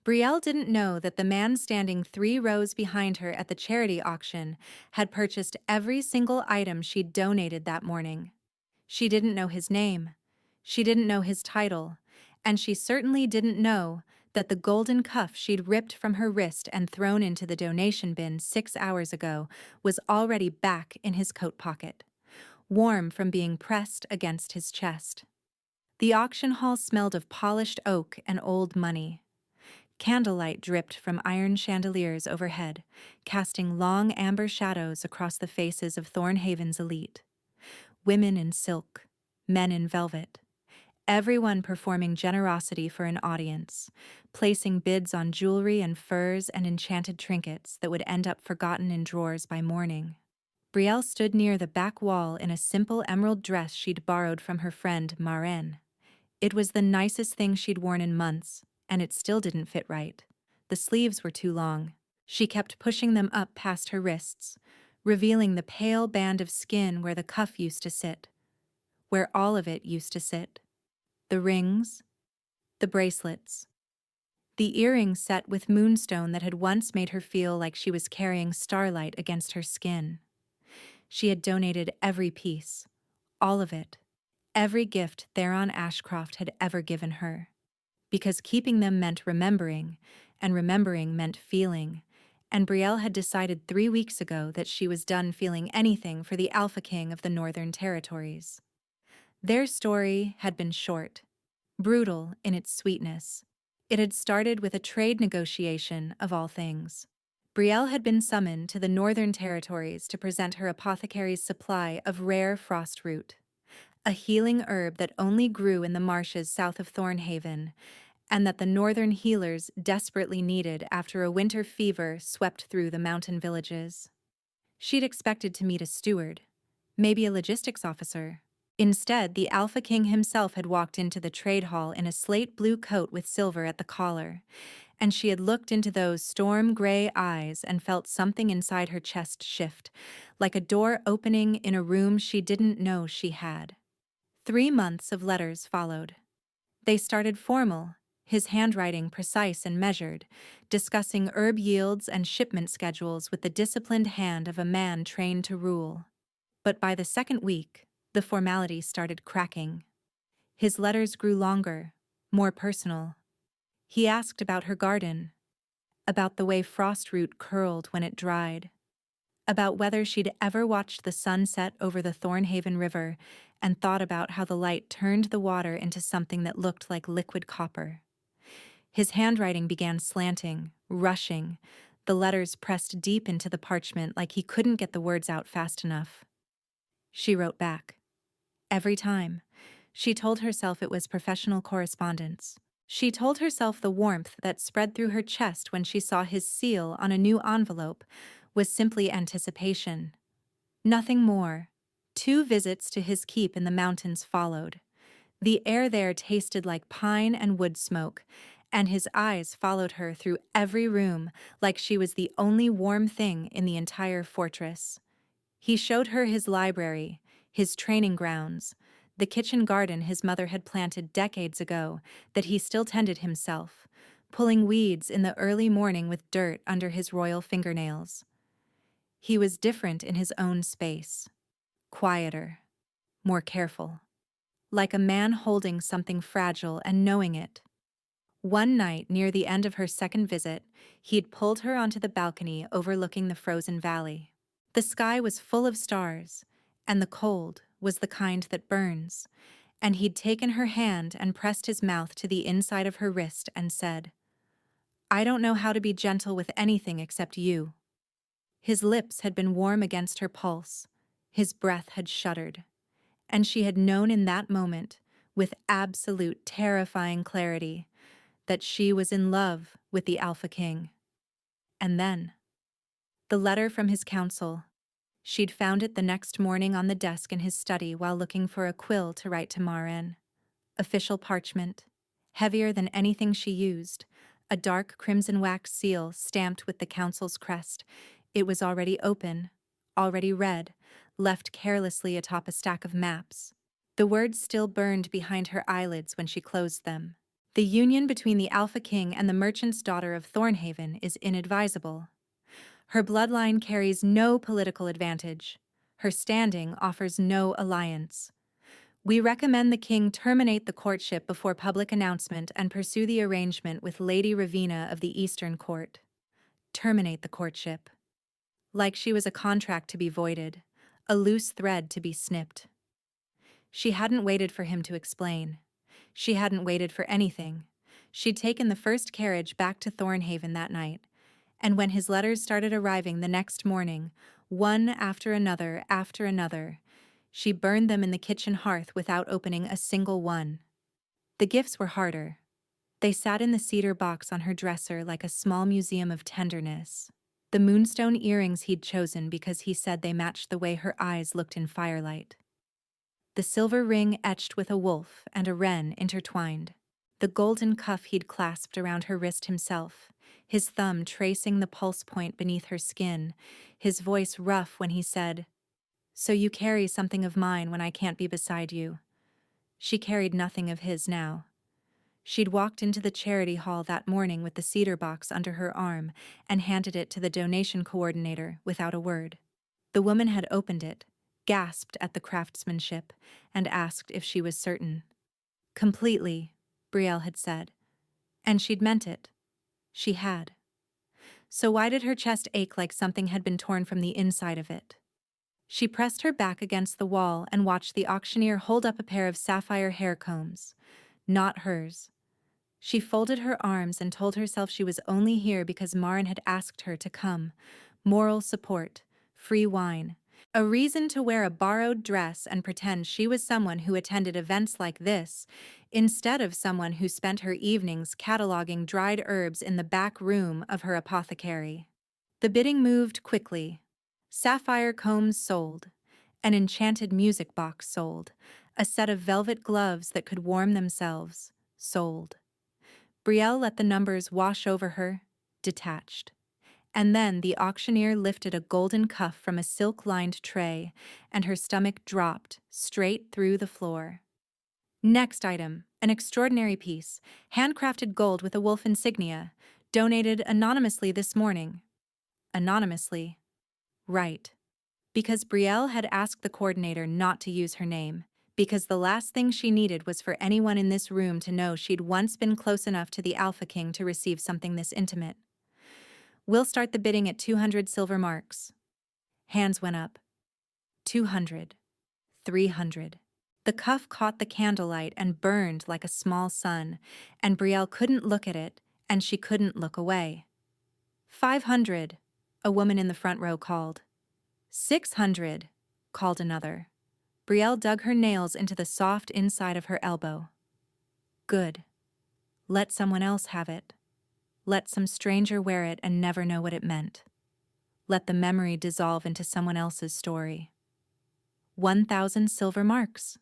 Brielle didn't know that the man standing 3 rows behind her at the charity auction had purchased every single item she'd donated that morning. She didn't know his name. She didn't know his title. And she certainly didn't know that the golden cuff she'd ripped from her wrist and thrown into the donation bin 6 hours ago was already back in his coat pocket, warm from being pressed against his chest. The auction hall smelled of polished oak and old money. Candlelight dripped from iron chandeliers overhead, casting long amber shadows across the faces of Thornhaven's elite. Women in silk, men in velvet, everyone performing generosity for an audience, placing bids on jewelry and furs and enchanted trinkets that would end up forgotten in drawers by morning. Brielle stood near the back wall in a simple emerald dress she'd borrowed from her friend Maren. It was the nicest thing she'd worn in months, and it still didn't fit right. The sleeves were too long. She kept pushing them up past her wrists, revealing the pale band of skin where the cuff used to sit, where all of it used to sit. The rings, the bracelets, the earrings set with moonstone that had once made her feel like she was carrying starlight against her skin. She had donated every piece, all of it, every gift Theron Ashcroft had ever given her. Because keeping them meant remembering, and remembering meant feeling, and Brielle had decided 3 weeks ago that she was done feeling anything for the Alpha King of the Northern Territories. Their story had been short, brutal in its sweetness. It had started with a trade negotiation, of all things. Brielle had been summoned to the Northern Territories to present her apothecary's supply of rare frost root, a healing herb that only grew in the marshes south of Thornhaven, and that the northern healers desperately needed after a winter fever swept through the mountain villages. She'd expected to meet a steward, maybe a logistics officer. Instead, the Alpha King himself had walked into the trade hall in a slate blue coat with silver at the collar, and she had looked into those storm-gray eyes and felt something inside her chest shift, like a door opening in a room she didn't know she had. 3 months of letters followed. They started formal, his handwriting precise and measured, discussing herb yields and shipment schedules with the disciplined hand of a man trained to rule. But by the second week, the formality started cracking. His letters grew longer, more personal. He asked about her garden, about the way frost root curled when it dried, about whether she'd ever watched the sun set over the Thornhaven River and thought about how the light turned the water into something that looked like liquid copper. His handwriting began slanting, rushing, the letters pressed deep into the parchment like he couldn't get the words out fast enough. She wrote back. Every time. She told herself it was professional correspondence. She told herself the warmth that spread through her chest when she saw his seal on a new envelope was simply anticipation. Nothing more. 2 visits to his keep in the mountains followed. The air there tasted like pine and wood smoke, and his eyes followed her through every room like she was the only warm thing in the entire fortress. He showed her his library, his training grounds, the kitchen garden his mother had planted decades ago that he still tended himself, pulling weeds in the early morning with dirt under his royal fingernails. He was different in his own space, quieter, more careful, like a man holding something fragile and knowing it. One night, near the end of her second visit, he'd pulled her onto the balcony overlooking the frozen valley. The sky was full of stars, and the cold was the kind that burns, and he'd taken her hand and pressed his mouth to the inside of her wrist and said, "I don't know how to be gentle with anything except you." His lips had been warm against her pulse, his breath had shuddered, and she had known in that moment, with absolute terrifying clarity, that she was in love with the Alpha King. And then, the letter from his council. She'd found it the next morning on the desk in his study while looking for a quill to write to Maren. Official parchment, heavier than anything she used, a dark crimson wax seal stamped with the council's crest. It was already open, already read, left carelessly atop a stack of maps. The words still burned behind her eyelids when she closed them. The union between the Alpha King and the merchant's daughter of Thornhaven is inadvisable. Her bloodline carries no political advantage. Her standing offers no alliance. We recommend the king terminate the courtship before public announcement and pursue the arrangement with Lady Ravina of the Eastern Court. Terminate the courtship. Like she was a contract to be voided, a loose thread to be snipped. She hadn't waited for him to explain. She hadn't waited for anything. She'd taken the first carriage back to Thornhaven that night, and when his letters started arriving the next morning, one after another, she burned them in the kitchen hearth without opening a single one. The gifts were harder. They sat in the cedar box on her dresser like a small museum of tenderness. The moonstone earrings he'd chosen because he said they matched the way her eyes looked in firelight. The silver ring etched with a wolf and a wren intertwined. The golden cuff he'd clasped around her wrist himself, his thumb tracing the pulse point beneath her skin, his voice rough when he said, "So you carry something of mine when I can't be beside you." She carried nothing of his now. She'd walked into the charity hall that morning with the cedar box under her arm and handed it to the donation coordinator without a word. The woman had opened it, gasped at the craftsmanship, and asked if she was certain. "Completely," Brielle had said. And she'd meant it. She had. So why did her chest ache like something had been torn from the inside of it? She pressed her back against the wall and watched the auctioneer hold up a pair of sapphire hair combs. Not hers. She folded her arms and told herself she was only here because Marin had asked her to come. Moral support, free wine, a reason to wear a borrowed dress and pretend she was someone who attended events like this, instead of someone who spent her evenings cataloging dried herbs in the back room of her apothecary. The bidding moved quickly. Sapphire combs sold. An enchanted music box sold. A set of velvet gloves that could warm themselves sold. Brielle let the numbers wash over her, detached. And then the auctioneer lifted a golden cuff from a silk-lined tray, and her stomach dropped straight through the floor. Next item, an extraordinary piece, handcrafted gold with a wolf insignia, donated anonymously this morning. Anonymously. Right. Because Brielle had asked the coordinator not to use her name. Because the last thing she needed was for anyone in this room to know she'd once been close enough to the Alpha King to receive something this intimate. "We'll start the bidding at 200 silver marks." Hands went up. 200. 300. The cuff caught the candlelight and burned like a small sun, and Brielle couldn't look at it, and she couldn't look away. 500, a woman in the front row called. 600, called another. Brielle dug her nails into the soft inside of her elbow. Good. Let someone else have it. Let some stranger wear it and never know what it meant. Let the memory dissolve into someone else's story. 1,000 silver marks.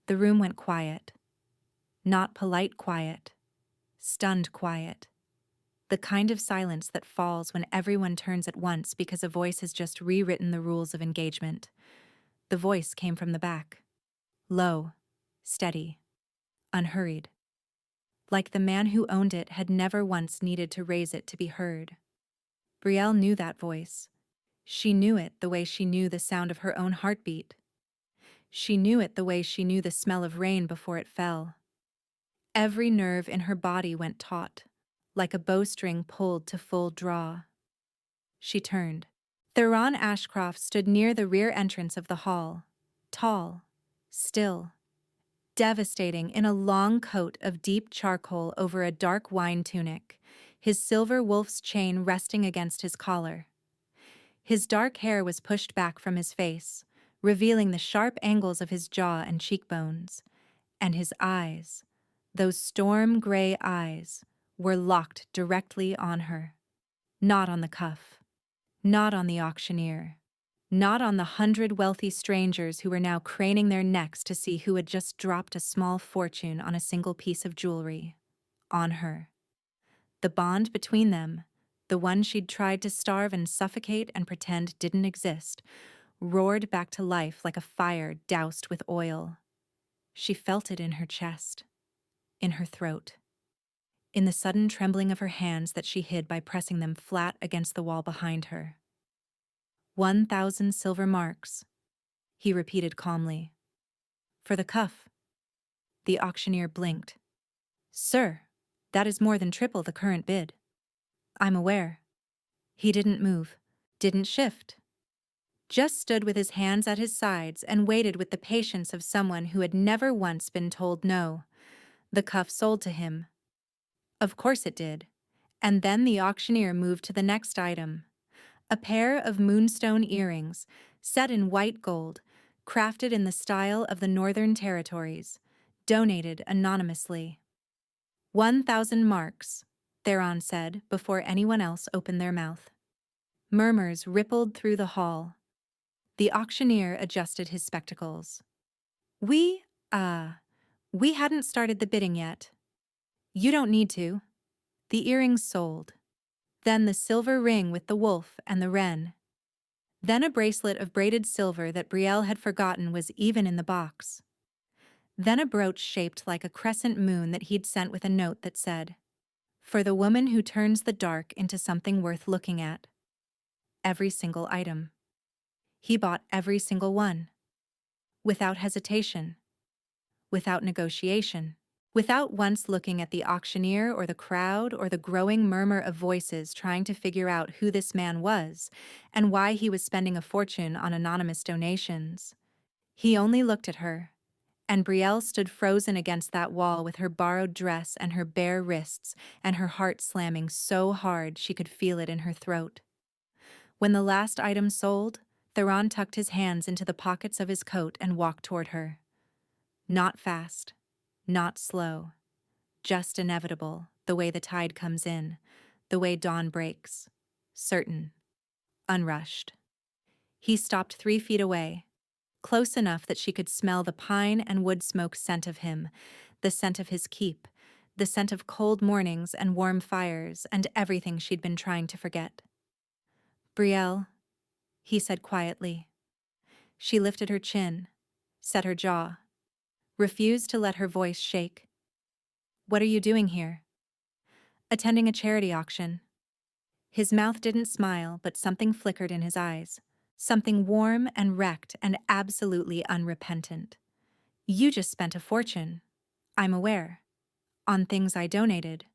The room went quiet. Not polite quiet. Stunned quiet. The kind of silence that falls when everyone turns at once because a voice has just rewritten the rules of engagement. The voice came from the back. Low, steady, unhurried. Like the man who owned it had never once needed to raise it to be heard. Brielle knew that voice. She knew it the way she knew the sound of her own heartbeat. She knew it the way she knew the smell of rain before it fell. Every nerve in her body went taut, like a bowstring pulled to full draw. She turned. Theron Ashcroft stood near the rear entrance of the hall, tall, still, devastating in a long coat of deep charcoal over a dark wine tunic, his silver wolf's chain resting against his collar. His dark hair was pushed back from his face, revealing the sharp angles of his jaw and cheekbones, and his eyes, those storm-gray eyes, were locked directly on her. Not on the cuff. Not on the auctioneer. Not on the 100 wealthy strangers who were now craning their necks to see who had just dropped a small fortune on a single piece of jewelry. On her. The bond between them, the one she'd tried to starve and suffocate and pretend didn't exist, roared back to life like a fire doused with oil. She felt it in her chest. in her throat, in the sudden trembling of her hands that she hid by pressing them flat against the wall behind her. 1,000 silver marks, he repeated calmly. For the cuff. The auctioneer blinked. Sir, that is more than triple the current bid. I'm aware. He didn't move, didn't shift. Just stood with his hands at his sides and waited with the patience of someone who had never once been told no. The cuff sold to him. Of course it did. And then the auctioneer moved to the next item. A pair of moonstone earrings, set in white gold, crafted in the style of the Northern Territories, donated anonymously. 1,000 marks, Theron said before anyone else opened their mouth. Murmurs rippled through the hall. The auctioneer adjusted his spectacles. We hadn't started the bidding yet. You don't need to. The earrings sold. Then the silver ring with the wolf and the wren. Then a bracelet of braided silver that Brielle had forgotten was even in the box. Then a brooch shaped like a crescent moon that he'd sent with a note that said, "For the woman who turns the dark into something worth looking at." Every single item. He bought every single one. Without hesitation. Without negotiation. Without once looking at the auctioneer or the crowd or the growing murmur of voices trying to figure out who this man was and why he was spending a fortune on anonymous donations. He only looked at her, and Brielle stood frozen against that wall with her borrowed dress and her bare wrists and her heart slamming so hard she could feel it in her throat. When the last item sold, Theron tucked his hands into the pockets of his coat and walked toward her. Not fast. Not slow, just inevitable, the way the tide comes in, the way dawn breaks, certain, unrushed. He stopped 3 feet away, close enough that she could smell the pine and wood smoke scent of him, the scent of his keep, the scent of cold mornings and warm fires and everything she'd been trying to forget. Brielle, he said quietly. She lifted her chin, set her jaw, refused to let her voice shake. What are you doing here? Attending a charity auction. His mouth didn't smile, but something flickered in his eyes. Something warm and wrecked and absolutely unrepentant. You just spent a fortune. I'm aware. On things I donated.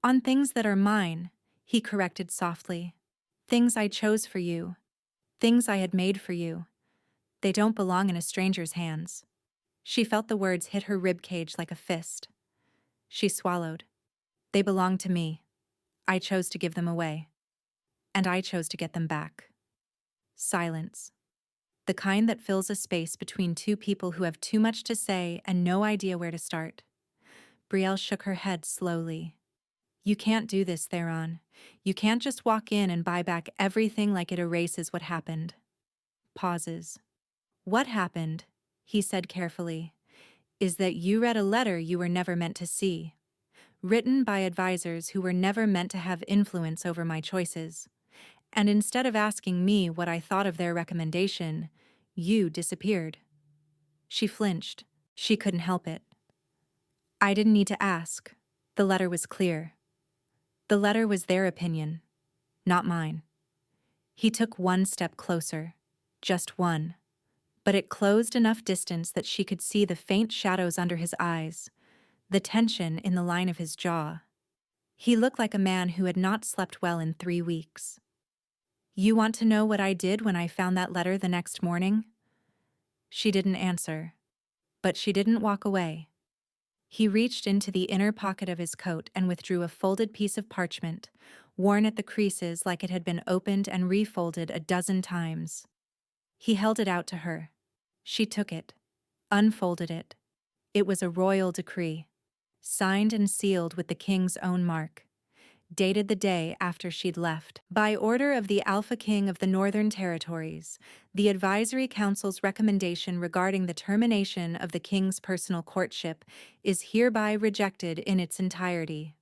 On things that are mine, he corrected softly. Things I chose for you. Things I had made for you. They don't belong in a stranger's hands. She felt the words hit her ribcage like a fist. She swallowed. They belong to me. I chose to give them away. And I chose to get them back. Silence. The kind that fills a space between two people who have too much to say and no idea where to start. Brielle shook her head slowly. You can't do this, Theron. You can't just walk in and buy back everything like it erases what happened. Pauses. What happened, he said carefully, is that you read a letter you were never meant to see. Written by advisors who were never meant to have influence over my choices. And instead of asking me what I thought of their recommendation, you disappeared. She flinched. She couldn't help it. I didn't need to ask. The letter was clear. The letter was their opinion, not mine. He took one step closer. Just one. But it closed enough distance that she could see the faint shadows under his eyes, the tension in the line of his jaw. He looked like a man who had not slept well in 3 weeks. You want to know what I did when I found that letter the next morning? She didn't answer, but she didn't walk away. He reached into the inner pocket of his coat and withdrew a folded piece of parchment, worn at the creases like it had been opened and refolded a dozen times. He held it out to her. She took it, unfolded it. It was a royal decree, signed and sealed with the king's own mark, dated the day after she'd left. By order of the Alpha King of the Northern Territories, the Advisory Council's recommendation regarding the termination of the king's personal courtship is hereby rejected in its entirety.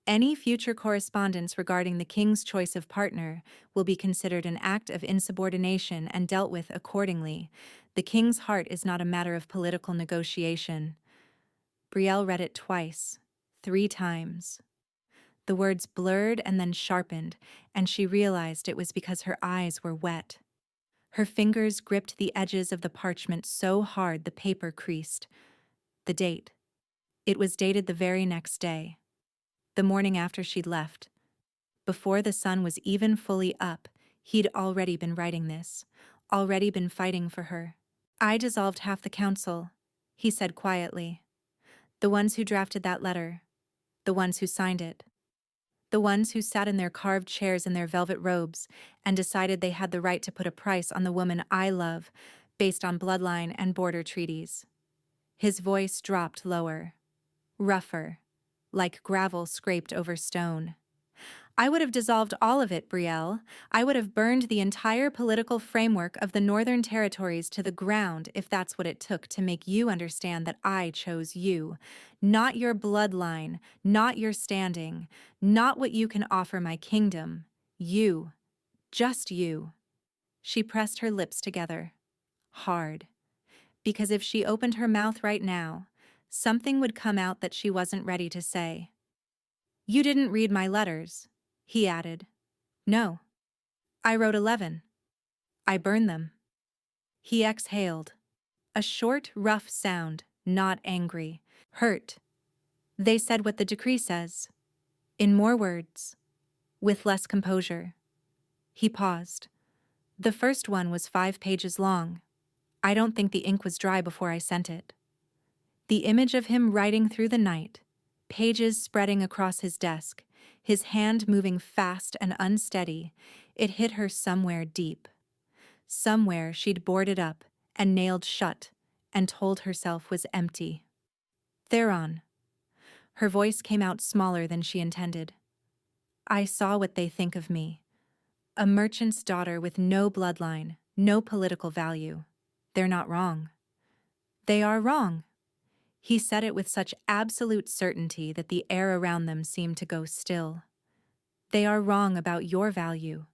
Any future correspondence regarding the king's choice of partner will be considered an act of insubordination and dealt with accordingly. The king's heart is not a matter of political negotiation. Brielle read it twice, 3 times. The words blurred and then sharpened, and she realized it was because her eyes were wet. Her fingers gripped the edges of the parchment so hard the paper creased. The date. It was dated the very next day, the morning after she'd left. Before the sun was even fully up, he'd already been writing this, already been fighting for her. "I dissolved half the council," he said quietly. "The ones who drafted that letter. The ones who signed it. The ones who sat in their carved chairs in their velvet robes and decided they had the right to put a price on the woman I love based on bloodline and border treaties." His voice dropped lower, rougher, like gravel scraped over stone. "I would have dissolved all of it, Brielle. I would have burned the entire political framework of the Northern Territories to the ground if that's what it took to make you understand that I chose you. Not your bloodline, not your standing, not what you can offer my kingdom. You. Just you." She pressed her lips together. Hard. Because if she opened her mouth right now, something would come out that she wasn't ready to say. "You didn't read my letters," he added. "No. I wrote 11. I burned them." He exhaled. A short, rough sound, not angry, hurt. "They said what the decree says. In more words. With less composure." He paused. "The first one was 5 pages long. I don't think the ink was dry before I sent it." The image of him writing through the night, pages spreading across his desk, his hand moving fast and unsteady, it hit her somewhere deep. Somewhere she'd boarded up and nailed shut and told herself was empty. "Theron." Her voice came out smaller than she intended. "I saw what they think of me. A merchant's daughter with no bloodline, no political value. They're not wrong." "They are wrong." He said it with such absolute certainty that the air around them seemed to go still. "They are wrong about your value.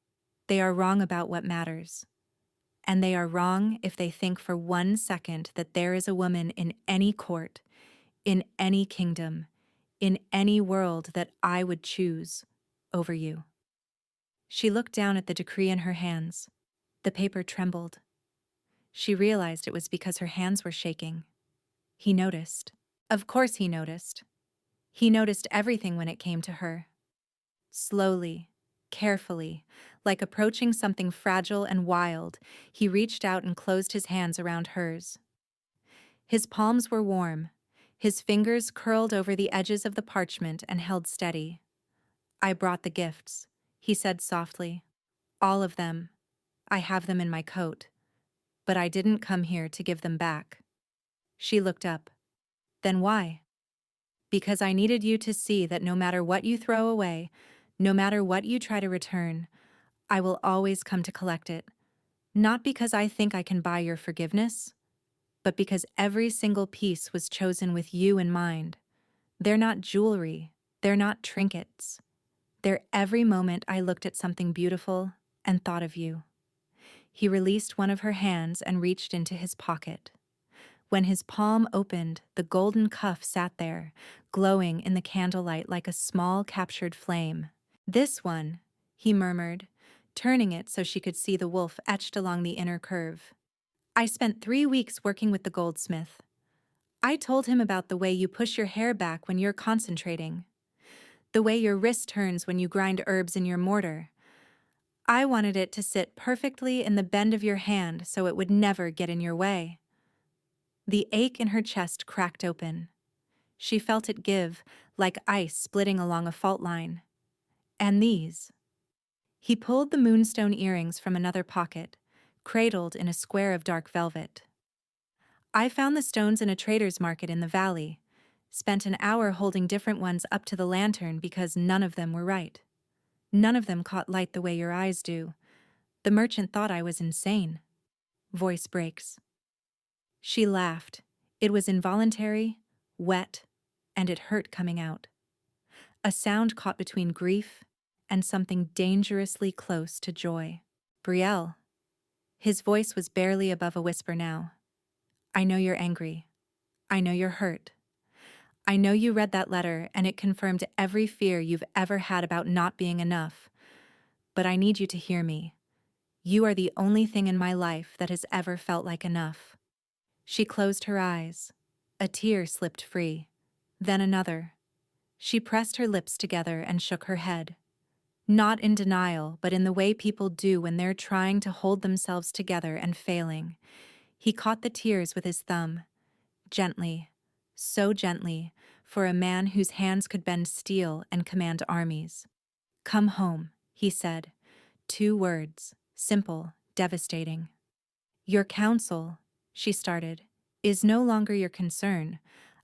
They are wrong about what matters. And they are wrong if they think for 1 second that there is a woman in any court, in any kingdom, in any world that I would choose over you." She looked down at the decree in her hands. The paper trembled. She realized it was because her hands were shaking. He noticed. Of course he noticed. He noticed everything when it came to her. Slowly, carefully, like approaching something fragile and wild, he reached out and closed his hands around hers. His palms were warm, his fingers curled over the edges of the parchment and held steady. "I brought the gifts," he said softly. "All of them. I have them in my coat. But I didn't come here to give them back." She looked up. "Then why?" "Because I needed you to see that no matter what you throw away, no matter what you try to return, I will always come to collect it. Not because I think I can buy your forgiveness, but because every single piece was chosen with you in mind. They're not jewelry, they're not trinkets. They're every moment I looked at something beautiful and thought of you." He released one of her hands and reached into his pocket. When his palm opened, the golden cuff sat there, glowing in the candlelight like a small captured flame. "This one," he murmured, turning it so she could see the wolf etched along the inner curve. "I spent 3 weeks working with the goldsmith. I told him about the way you push your hair back when you're concentrating, the way your wrist turns when you grind herbs in your mortar. I wanted it to sit perfectly in the bend of your hand so it would never get in your way." The ache in her chest cracked open. She felt it give, like ice splitting along a fault line. "And these?" He pulled the moonstone earrings from another pocket, cradled in a square of dark velvet. "I found the stones in a trader's market in the valley. Spent an hour holding different ones up to the lantern because none of them were right. None of them caught light the way your eyes do. The merchant thought I was insane." Voice breaks. She laughed. It was involuntary, wet, and it hurt coming out. A sound caught between grief and something dangerously close to joy. "Brielle." His voice was barely above a whisper now. "I know you're angry. I know you're hurt. I know you read that letter and it confirmed every fear you've ever had about not being enough, but I need you to hear me. You are the only thing in my life that has ever felt like enough." She closed her eyes. A tear slipped free. Then another. She pressed her lips together and shook her head. Not in denial, but in the way people do when they're trying to hold themselves together and failing. He caught the tears with his thumb. Gently, so gently, for a man whose hands could bend steel and command armies. "Come home," he said. 2 words, simple, devastating. "Your counsel," she started, "is no longer your concern.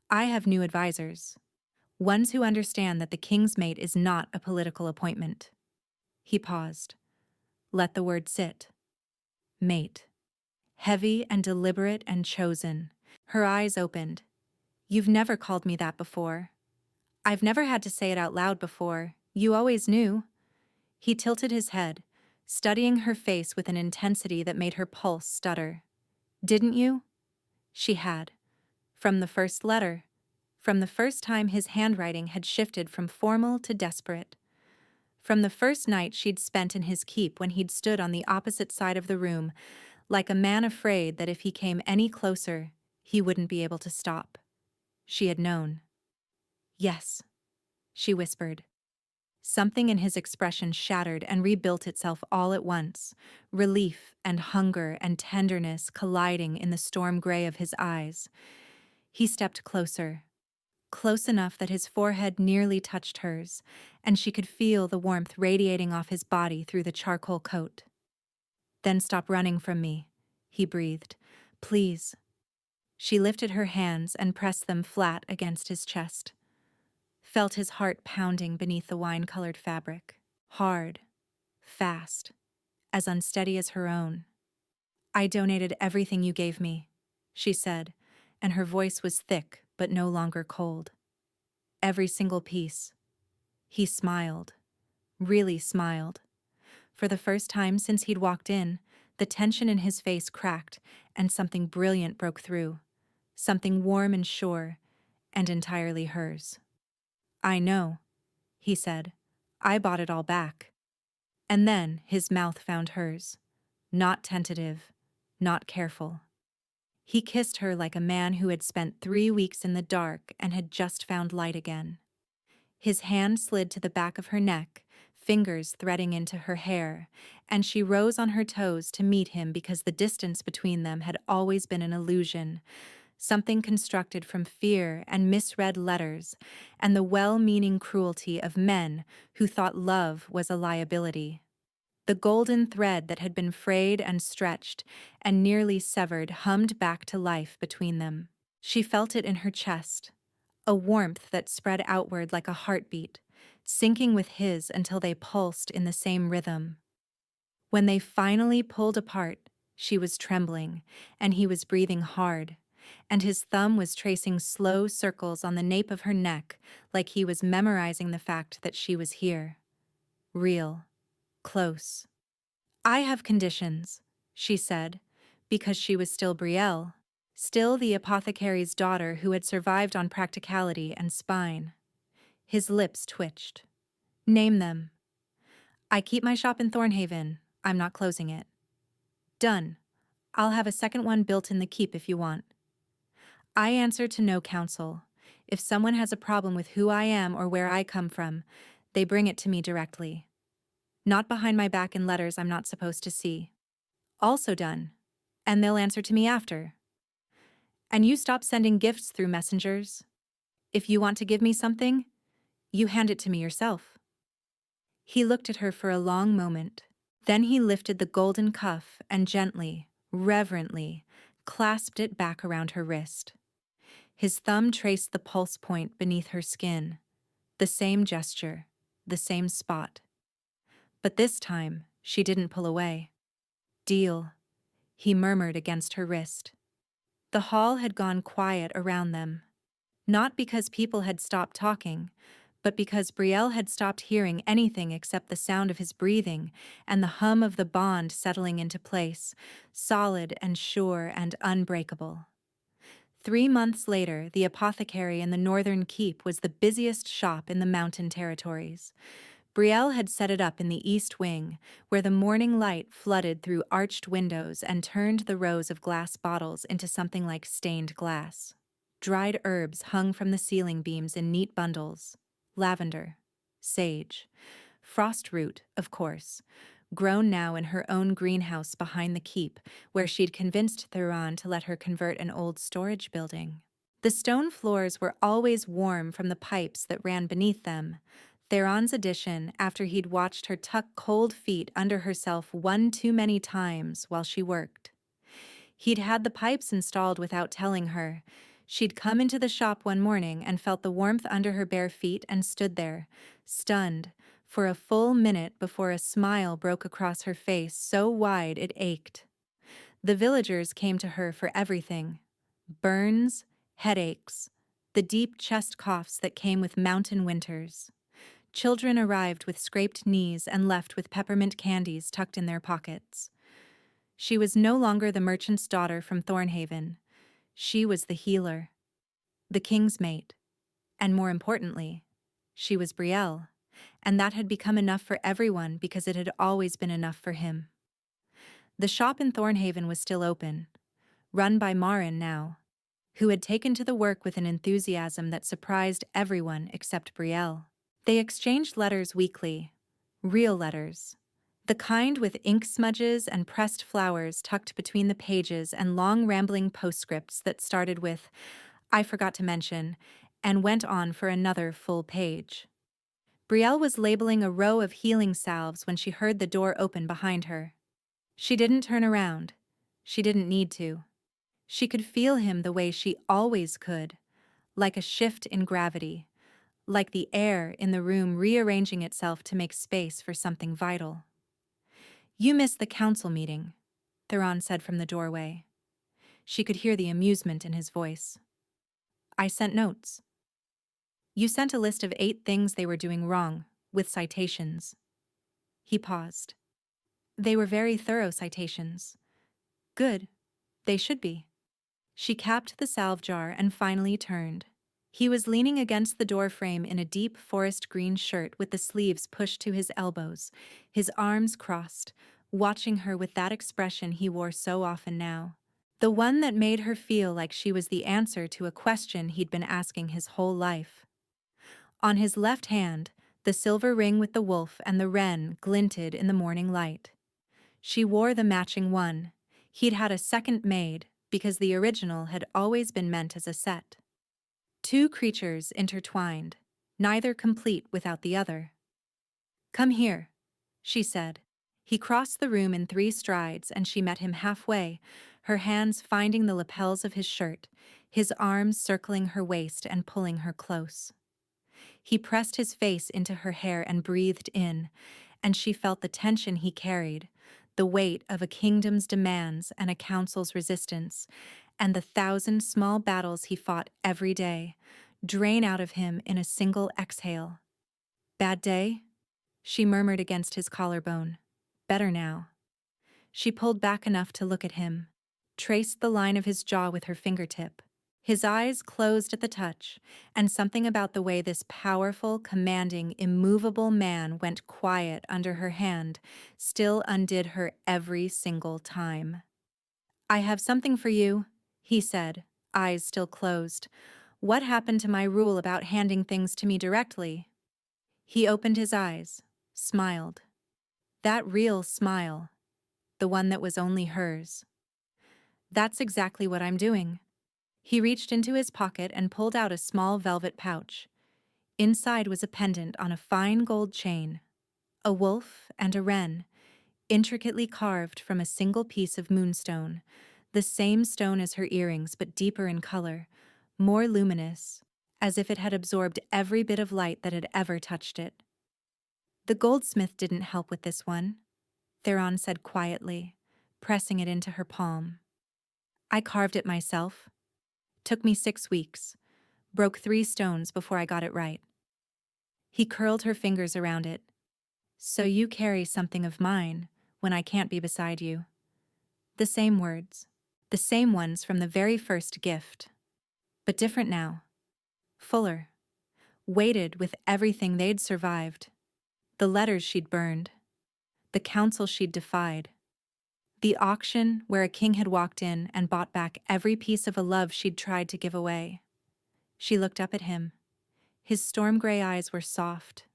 I have new advisors. Ones who understand that the king's mate is not a political appointment." He paused. Let the word sit. Mate. Heavy and deliberate and chosen. Her eyes opened. "You've never called me that before. I've never had to say it out loud before. You always knew." He tilted his head, studying her face with an intensity that made her pulse stutter. "Didn't you?" She had. From the first letter. From the first time his handwriting had shifted from formal to desperate. From the first night she'd spent in his keep when he'd stood on the opposite side of the room, like a man afraid that if he came any closer, he wouldn't be able to stop. She had known. "Yes," she whispered. Something in his expression shattered and rebuilt itself all at once, relief and hunger and tenderness colliding in the storm gray of his eyes. He stepped closer, close enough that his forehead nearly touched hers, and she could feel the warmth radiating off his body through the charcoal coat. "Then stop running from me," he breathed. "Please." She lifted her hands and pressed them flat against his chest. Felt his heart pounding beneath the wine-colored fabric. Hard, fast, as unsteady as her own. "I donated everything you gave me," she said, and her voice was thick but no longer cold. "Every single piece." He smiled, really smiled. For the first time since he'd walked in, the tension in his face cracked and something brilliant broke through. Something warm and sure, and entirely hers. "I know," he said. "I bought it all back." And then his mouth found hers. Not tentative, not careful. He kissed her like a man who had spent 3 weeks in the dark and had just found light again. His hand slid to the back of her neck, fingers threading into her hair, and she rose on her toes to meet him because the distance between them had always been an illusion, something constructed from fear and misread letters and the well-meaning cruelty of men who thought love was a liability. The golden thread that had been frayed and stretched and nearly severed hummed back to life between them. She felt it in her chest, a warmth that spread outward like a heartbeat, sinking with his until they pulsed in the same rhythm. When they finally pulled apart, she was trembling, and he was breathing hard, and his thumb was tracing slow circles on the nape of her neck like he was memorizing the fact that she was here. Real. Close. "I have conditions," she said, because she was still Brielle, still the apothecary's daughter who had survived on practicality and spine. His lips twitched. "Name them." "I keep my shop in Thornhaven. I'm not closing it." "Done. I'll have a second one built in the keep if you want." "I answer to no counsel. If someone has a problem with who I am or where I come from, they bring it to me directly. Not behind my back in letters I'm not supposed to see." "Also done. And they'll answer to me after." "And you stop sending gifts through messengers. If you want to give me something, you hand it to me yourself." He looked at her for a long moment. Then he lifted the golden cuff and gently, reverently, clasped it back around her wrist. His thumb traced the pulse point beneath her skin. The same gesture, the same spot. But this time, she didn't pull away. "Deal," he murmured against her wrist. The hall had gone quiet around them. Not because people had stopped talking, but because Brielle had stopped hearing anything except the sound of his breathing and the hum of the bond settling into place, solid and sure and unbreakable. 3 months later, the apothecary in the northern keep was the busiest shop in the mountain territories. Brielle had set it up in the east wing, where the morning light flooded through arched windows and turned the rows of glass bottles into something like stained glass. Dried herbs hung from the ceiling beams in neat bundles. Lavender, sage, frost root, of course, grown now in her own greenhouse behind the keep, where she'd convinced Theron to let her convert an old storage building. The stone floors were always warm from the pipes that ran beneath them. Theron's addition, after he'd watched her tuck cold feet under herself one too many times while she worked. He'd had the pipes installed without telling her. She'd come into the shop one morning and felt the warmth under her bare feet and stood there, stunned, for a full minute before a smile broke across her face so wide it ached. The villagers came to her for everything: burns, headaches, the deep chest coughs that came with mountain winters. Children arrived with scraped knees and left with peppermint candies tucked in their pockets. She was no longer the merchant's daughter from Thornhaven. She was the healer, the king's mate, and more importantly, she was Brielle, and that had become enough for everyone because it had always been enough for him. The shop in Thornhaven was still open, run by Marin now, who had taken to the work with an enthusiasm that surprised everyone except Brielle. They exchanged letters weekly, real letters, the kind with ink smudges and pressed flowers tucked between the pages and long rambling postscripts that started with, "I forgot to mention," and went on for another full page. Brielle was labeling a row of healing salves when she heard the door open behind her. She didn't turn around. She didn't need to. She could feel him the way she always could, like a shift in gravity, like the air in the room rearranging itself to make space for something vital. "You missed the council meeting," Theron said from the doorway. She could hear the amusement in his voice. "I sent notes." "You sent a list of 8 things they were doing wrong, with citations." He paused. "They were very thorough citations." "Good. They should be." She capped the salve jar and finally turned. He was leaning against the doorframe in a deep forest green shirt with the sleeves pushed to his elbows, his arms crossed, watching her with that expression he wore so often now. The one that made her feel like she was the answer to a question he'd been asking his whole life. On his left hand, the silver ring with the wolf and the wren glinted in the morning light. She wore the matching one. He'd had a second made, because the original had always been meant as a set. 2 creatures intertwined, neither complete without the other. "Come here," she said. He crossed the room in 3 strides and she met him halfway, her hands finding the lapels of his shirt, his arms circling her waist and pulling her close. He pressed his face into her hair and breathed in, and she felt the tension he carried, the weight of a kingdom's demands and a council's resistance, and the 1,000 small battles he fought every day, drain out of him in a single exhale. "Bad day?" she murmured against his collarbone. "Better now." She pulled back enough to look at him, traced the line of his jaw with her fingertip. His eyes closed at the touch, and something about the way this powerful, commanding, immovable man went quiet under her hand still undid her every single time. "I have something for you," he said, eyes still closed. "What happened to my rule about handing things to me directly?" He opened his eyes, smiled. That real smile, the one that was only hers. "That's exactly what I'm doing." He reached into his pocket and pulled out a small velvet pouch. Inside was a pendant on a fine gold chain. A wolf and a wren, intricately carved from a single piece of moonstone, the same stone as her earrings but deeper in color, more luminous, as if it had absorbed every bit of light that had ever touched it. "The goldsmith didn't help with this one," Theron said quietly, pressing it into her palm. "I carved it myself. Took me 6 weeks. Broke 3 stones before I got it right." He curled her fingers around it. "So you carry something of mine when I can't be beside you." The same words. The same ones from the very first gift. but different now. Fuller. Weighted with everything they'd survived. The letters she'd burned. The council she'd defied. The auction where a king had walked in and bought back every piece of a love she'd tried to give away. She looked up at him. His storm-gray eyes were soft,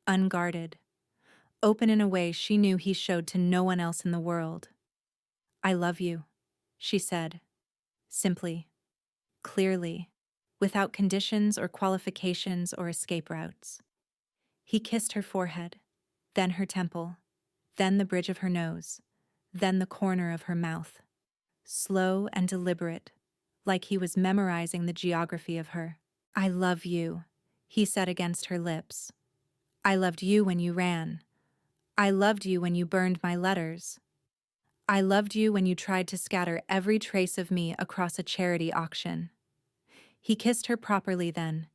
unguarded, open in a way she knew he showed to no one else in the world. "I love you," she said, simply, clearly, without conditions or qualifications or escape routes. He kissed her forehead, then her temple, then the bridge of her nose, then the corner of her mouth. Slow and deliberate, like he was memorizing the geography of her. "I love you," he said against her lips. "I loved you when you ran. I loved you when you burned my letters. I loved you when you tried to scatter every trace of me across a charity auction." He kissed her properly then,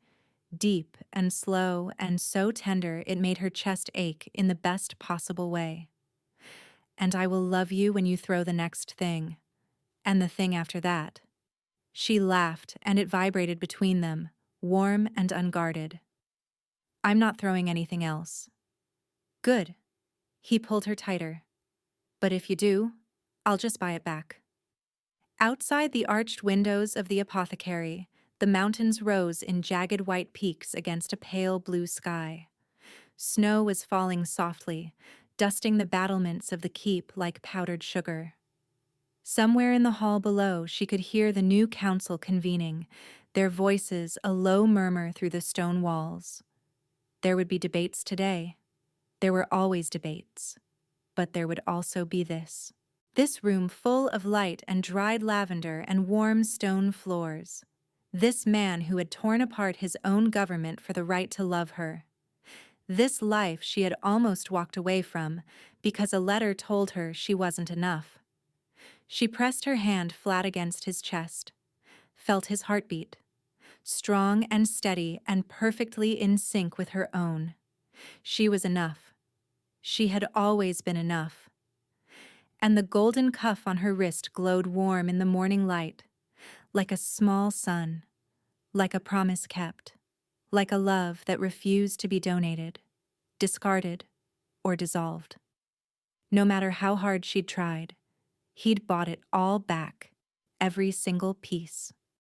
deep and slow and so tender it made her chest ache in the best possible way. "And I will love you when you throw the next thing, and the thing after that." She laughed, and it vibrated between them, warm and unguarded. "I'm not throwing anything else." "Good." He pulled her tighter. "But if you do, I'll just buy it back." Outside the arched windows of the apothecary, the mountains rose in jagged white peaks against a pale blue sky. Snow was falling softly, dusting the battlements of the keep like powdered sugar. Somewhere in the hall below, she could hear the new council convening, their voices a low murmur through the stone walls. There would be debates today. There were always debates. But there would also be this. This room full of light and dried lavender and warm stone floors. This man who had torn apart his own government for the right to love her. This life she had almost walked away from because a letter told her she wasn't enough. She pressed her hand flat against his chest, felt his heartbeat, strong and steady and perfectly in sync with her own. She was enough. She had always been enough. And the golden cuff on her wrist glowed warm in the morning light, like a small sun, like a promise kept, like a love that refused to be donated, discarded, or dissolved. No matter how hard she'd tried, he'd bought it all back, every single piece.